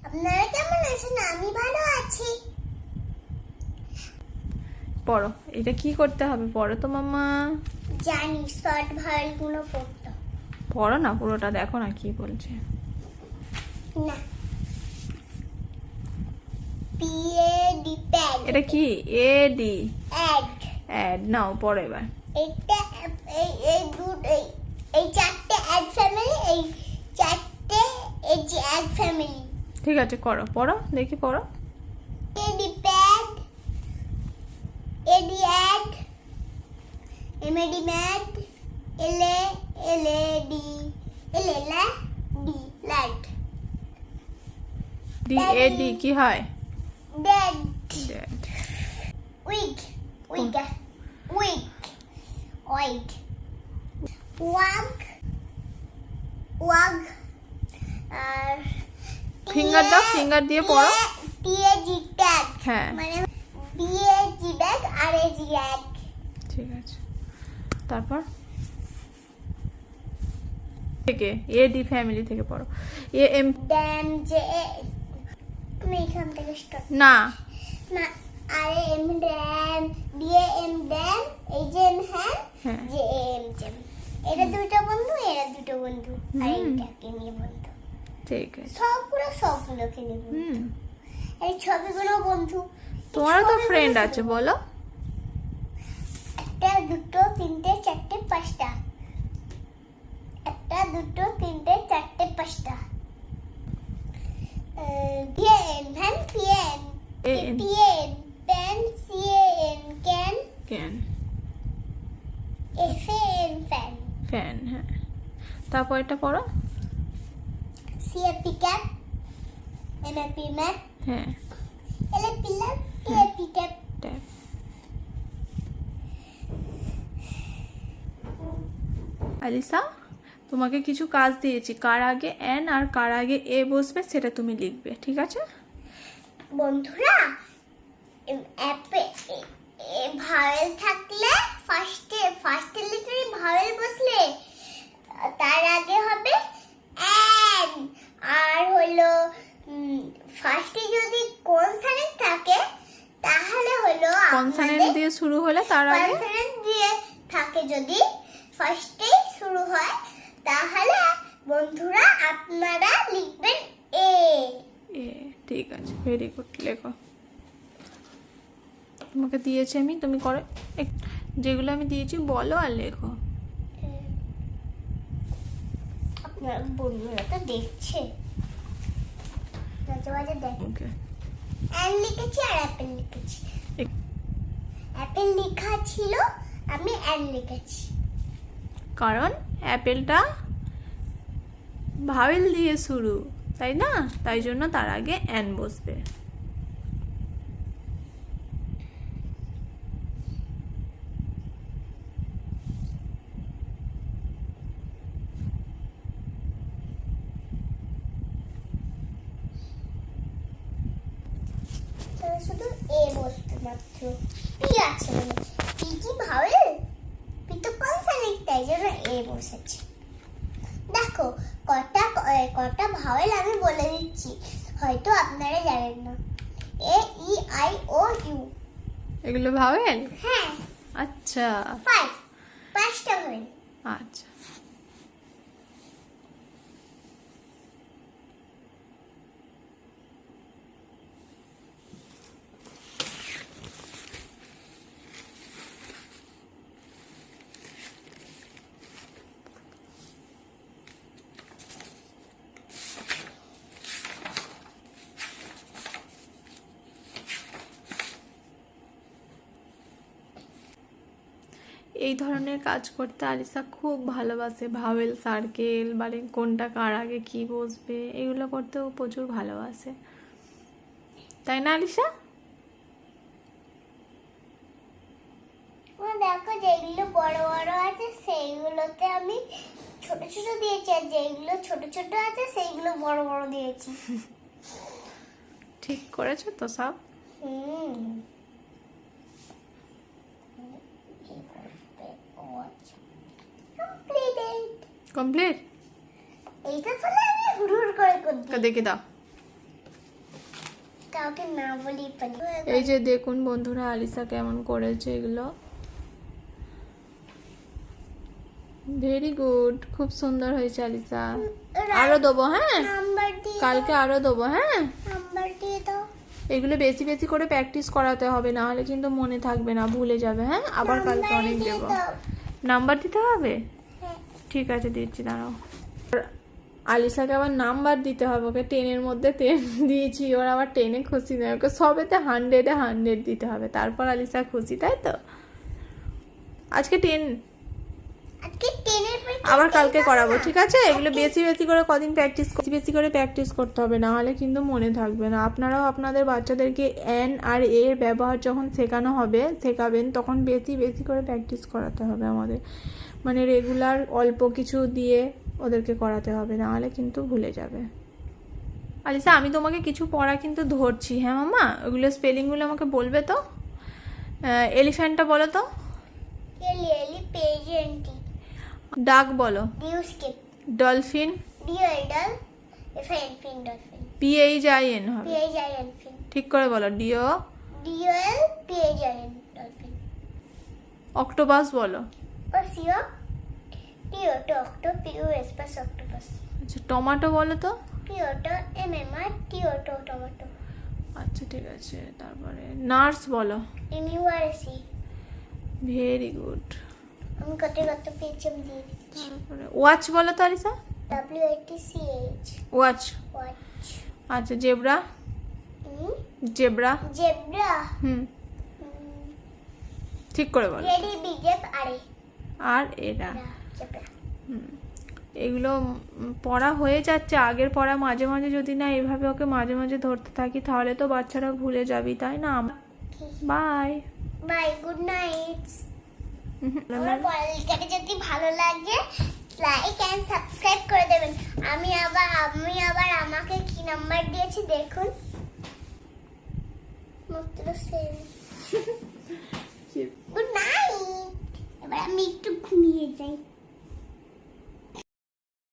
আপনারা কেমন আছেন? আমি ভালো আছি। পড়ো, এটা কি করতে হবে? পড়ো তো মাম্মা। জানি, শর্ট ভাওয়েল গুলো পড়তো পড়ো না, পুরোটা দেখো না কি বলছে। না। P A D pad. এটা কি? A D add. অ্যাড। নাও পড়ো এবার। এটা এই চারটে অ্যাড ফ্যামিলি, এই চারটে এই যে অ্যাড ফ্যামিলি। ঠিক আছে, করো, পড়ো দেখি, পড়ো। A D pad, A D ad, M A D mad, L A D, L A D lad. D A D কি হয়? Dad. Dad. Wig, wig, wig, wig, wag, wag, আর ফিঙ্গার দাও, ফিঙ্গার দিয়ে পড়ো। T A G tag. হ্যাঁ, মানে B A G bag, আর A G bag. ঠিক আছে। তারপর থেকে এ ডি ফ্যামিলি থেকে পড়ো। এ এম। ড্যাম, যে আমি এখান থেকে স্টার্ট না, না। আর M dam, D A M dam, এই যে এম হ্যাম, হ্যাঁ। যে এম জ্যাম। এরা দুটো বন্ধু, এরা দুটো বন্ধু, আর এইটাকে নিয়ে বন্ধু। ঠিক আছে। সবগুলোকে নিয়ে বন্ধু। এই ছবিগুলো বন্ধু। তোমারও তো ফ্রেন্ড আছে, বলো। একটা, দুটো, তিনটে, চারটে, পাঁচটা। একটা, দুটো, তিনটে, চারটে, পাঁচটা। PN van, PN N PN pan, CN can, can, FN fan, fan. হ্যাঁ, তারপর এটা পড়ো। সিএপি ক্যাপ, এমএপি ম্যাপ, হ্যাঁ, এলএপি ল্যাপ, টিএপি ক্যাপ। ট্যাপ। আলিসা, তোমাকে কিছু কাজ দিয়েছি, কার আগে এন আর কার আগে এ বসবে সেটা তুমি লিখবে, ঠিক আছে? বন্ধুরা, অ্যাপে ভাওয়েল থাকলে ফার্স্টে লিটারে ভাওয়েল বসলে তার আগে হবে অ্যান। আর হলো ফার্স্টে যদি কনসোনেন্ট থাকে তাহলে হলো কনসোনেন্ট দিয়ে শুরু হলে তার আগে কনসোনেন্ট দিয়ে থাকে, যদি ফার্স্টে শুরু হয় তাহলে বন্ধুরা আপনারা লিখবেন এ। এ। ঠিক আছে, ভেরি গুড, লেখো। তোমাকে দিয়েছি আমি, তুমি করো। যেগুলো আমি দিয়েছি বলো আর লেখো। আপনার বন্ধুরা তো দেখছে, মাঝে মাঝে দেখে। ওকে। অ্যান লিখেছি আর অ্যাপেল লিখেছি। অ্যাপেল লেখা ছিল, আমি অ্যান লিখেছি। কারণ অ্যাপেলটা ভাওয়েল দিয়ে শুরু, তাই না? তাই জন্য তার আগে এন বসবে। তাহলে শুধু এ বসবে মাত্র। পি আছে, মানে পি কি ভাওয়েল? পি তো কনসোনেন্ট, তাই জন্য এ বসেছে। দেখো কটা ভাওয়েল আমি বলে দিচ্ছি, হয়তো আপনারা জানেন না। এ ই আই ও ইউ। এগুলো ভাওয়েল? হ্যাঁ, আচ্ছা, পাঁচটা ভাওয়েল। আচ্ছা। এই ধরনের কাজ করতে আলিসা খুব ভালোবাসে। ভাওয়েল সার্কেল, মানে কোনটা কার আগে কি বসবে, এগুলো করতেও প্রচুর ভালোবাসে, তাই না আলিসা? দেখো, যেগুলো বড় বড় আছে সেইগুলোতে আমি ছোট ছোট দিয়েছি, আর যেগুলো ছোট ছোট আছে সেইগুলো বড় বড় দিয়েছি। ঠিক করেছো তো সব? কমপ্লিট। এইটা তাহলে আমি হুড় করে করছি। দেখে দাও। কাউকে না বলি পারি। এই যে দেখুন বন্ধুরা আলিসা কেমন করেছে এগুলো, ভেরি গুড, খুব সুন্দর হয়েছে আলিসা। আরো দেবো, হ্যাঁ নাম্বার দিয়ে কালকে আরো দেবো, হ্যাঁ নাম্বার দিয়ে দাও। এগুলো বেশি বেশি করে প্র্যাকটিস করাতে হবে, না হলে কিন্তু মনে থাকবে না, ভুলে যাবে। হ্যাঁ আবার কালকে নাম্বার অনেক দিয়ে দেবো। দাও। নাম্বার দিতে হবে, হ্যাঁ। ঠিক আছে দিচ্ছি, দাঁড়াও। আলিসাকে আবার নাম্বার দিতে হবে, ওকে 10-এর মধ্যে 10 দিয়েছি, ওর আবার 10-এ খুশি নয়, ওকে সবেতে 100-এ 100 দিতে হবে, তারপর আলিসা খুশি, তাই তো? আজকে 10, আজকে 10 এর পরে আবার কালকে করাবো, ঠিক আছে? এগুলো বেশি বেশি করে কদিন বেশি করে প্র্যাকটিস করতে হবে, না হলে কিন্তু মনে থাকবে না। আপনারাও আপনাদের বাচ্চাদেরকে এন আর এর ব্যবহার যখন শেখাবেন তখন বেশি বেশি করে প্র্যাকটিস করাতে হবে আমাদের, মানে রেগুলার অল্প কিছু দিয়ে ওদেরকে করাতে হবে, না হলে কিন্তু ভুলে যাবে। আলিসা আমি তোমাকে কিছু পড়া কিন্তু ধরছি, হ্যাঁ মামা, ওগুলো স্পেলিংগুলো আমাকে বলবে তো? এলিফ্যান্টটা বলো তো। এলি পেজেন্টি ডাক বলো। ডিউস্কিপ ডলফিন। ডিওডল এফএন ডলফিন PHIN হবে, পিএইচআইএন ফিন ঠিক করে বলো। ডিওএল পিএইচআইএন ডলফিন অক্টোপাস বলো। পাসিও টিওটো অক্টো পিওএস পাস অক্টোপাস আচ্ছা টমেটো বলো তো। টিওটো এমএমআর টিওটো টমেটো আচ্ছা ঠিক আছে, তারপরে নার্স বলো। ইউনিভার্সি ভেরি গুড। আমি কত পেয়েছি আমি দিয়ে দিচ্ছি। তারপরে ওয়াচ বলো তো আলিসা। WATCH watch. ওয়াচ আচ্ছা জেব্রা। জেব্রা। জেব্রা ঠিক করে বলো। রেডি বিজেপ আরে আর এরা জেব্রা এগুলো পড়া হয়ে যাচ্ছে, আগের পড়া মাঝে মাঝে যদি না এভাবে ওকে মাঝে মাঝে ধরতে থাকি তাহলে তো বাচ্চারা ভুলে যাবি, তাই না? Bye bye, good night. আমার পড়ালেখাটা যদি ভালো লাগে লাইক এন্ড সাবস্ক্রাইব করে দেবেন। আমি আবার আমাকে কি নাম্বার দিয়েছি দেখুন, মাত্র 7।